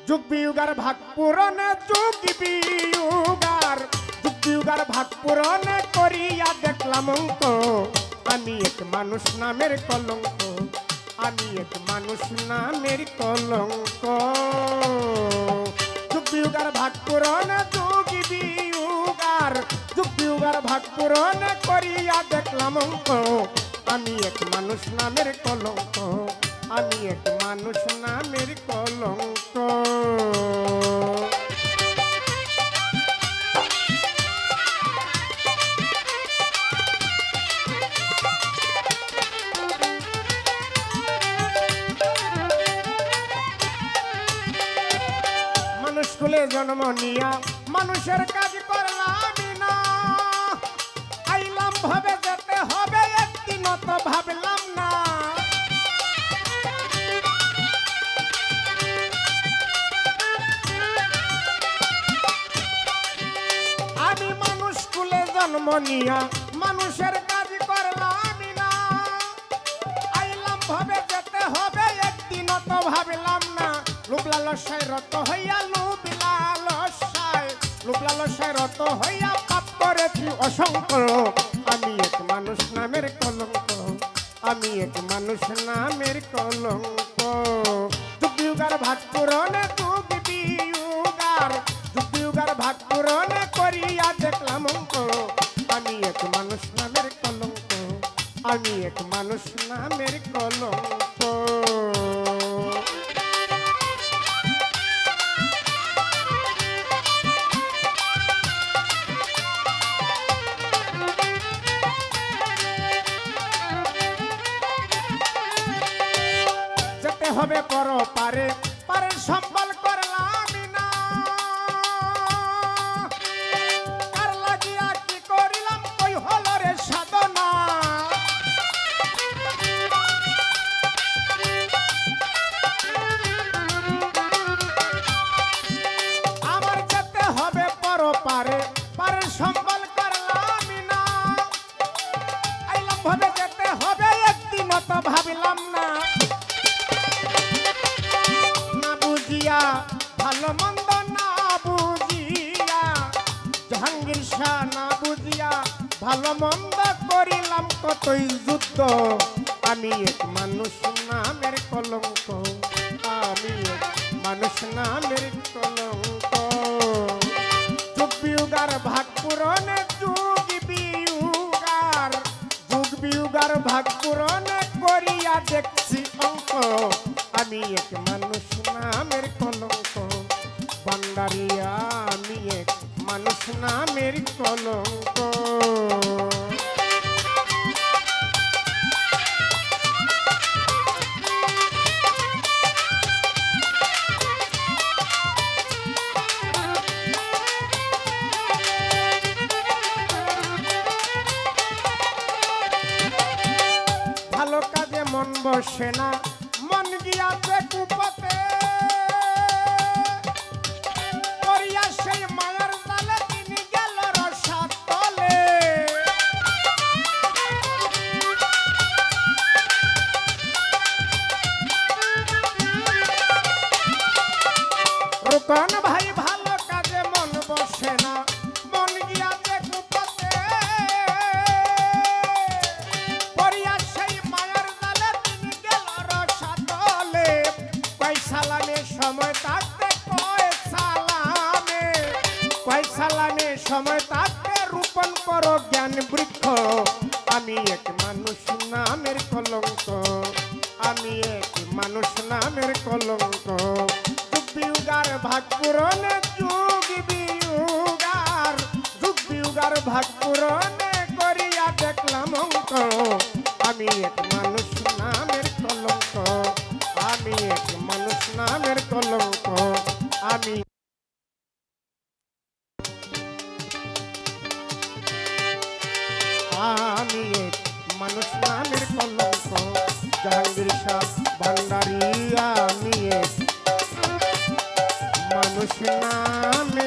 যুগ বিয়োগার ভাগ পূরণে যুগ বিয়োগার ভাগ পূরণে করিয়া দেখলাম অঙ্ক আমি এক মানুষ নামের কলঙ্ক আমি এক মানুষ নামের কলঙ্ক যুগ বিয়োগার ভাগ পূরণে যুগ বিয়োগার ভাগ পূরণে করিয়া দেখলাম অঙ্ক আমি এক মানুষ নামের কলঙ্ক আমি এক মানুষ নামের কলঙ্ক মানুষ কুলে জন্ম নিয়া মানুষের কাজ করলাম না আইলাম ভাবে যেতে হবে একদিন তো ভাবলাম না আমি মানুষ কুলে জন্ম নিয়া মানুষের কাজ করলাম না আইলাম ভাবে যেতে হবে একদিন তো ভাবলাম না লোভ লালসায় রত হইয়া রত হইয়া পাপ করেছি অসংখ্য আমি এক মানুষ নামের কলঙ্ক আমি এক মানুষ নামের কলঙ্ক যুগ বিয়োগার ভাগ পূরণে যুগ বিয়োগার ভাগ পূরণে করিয়া দেখলাম অঙ্ক আমি এক মানুষ নামের কলঙ্ক আমি এক মানুষ নামের কলঙ্ক হবে পর পারে পারে সম্বল করলাম না কার লাগিয়া কি করিলাম কই হলো রে সাধনা আমার যেতে হবে পর পারে পারে সম্বল করলাম না আইলাম ভাবে যেতে হবে একদিন তো ভাবিলাম না ভালো মন্দ না বুঝিয়া জাহাঙ্গীর শাহ না বুঝিয়া ভালো মন্দ করিলাম কতই যুদ্ধ আমি এক মানুষ নামের কলঙ্ক আমি এক মানুষ নামের কলঙ্ক যুগ বিয়োগার ভাগ পূরণে যুগ বিয়োগার ভাগ পূরণে করিয়া দেখছি অঙ্ক আমি এক মানুষ নামের কলঙ্ক ভান্ডারিয়া আমি এক মানুষ নামের কলঙ্ক ভালো কাজে মন বসে না মন গিয়াছে কুপতে করিয়া সেই মায়ার জালে তিনি গেল রসার তলে রুকন ভাই ভালো কাজে মন বসে না মন গিয়াছে কুপতে করিয়া সেই মায়ার জালে তিনি গেল রসার তলে সালামে সময় থাকতে সালামে সময় থাকতে রোপণ করো জ্ঞান বৃক্ষ আমি এক মানুষ নামের কলঙ্ক আমি এক মানুষ নামের কলঙ্ক যুগ বিয়োগার ভাগ পূরণে যুগ বিয়োগার ভাগ পূরণে করিয়া দেখলাম অঙ্ক আমি এক মানুষ নামের কলঙ্ক আমি এক মানুষ নামের কলঙ্ক আমি এক মানুষ নামের কলঙ্ক জাহাঙ্গীর শাহ ভান্ডারী আমি এক মানুষ নামের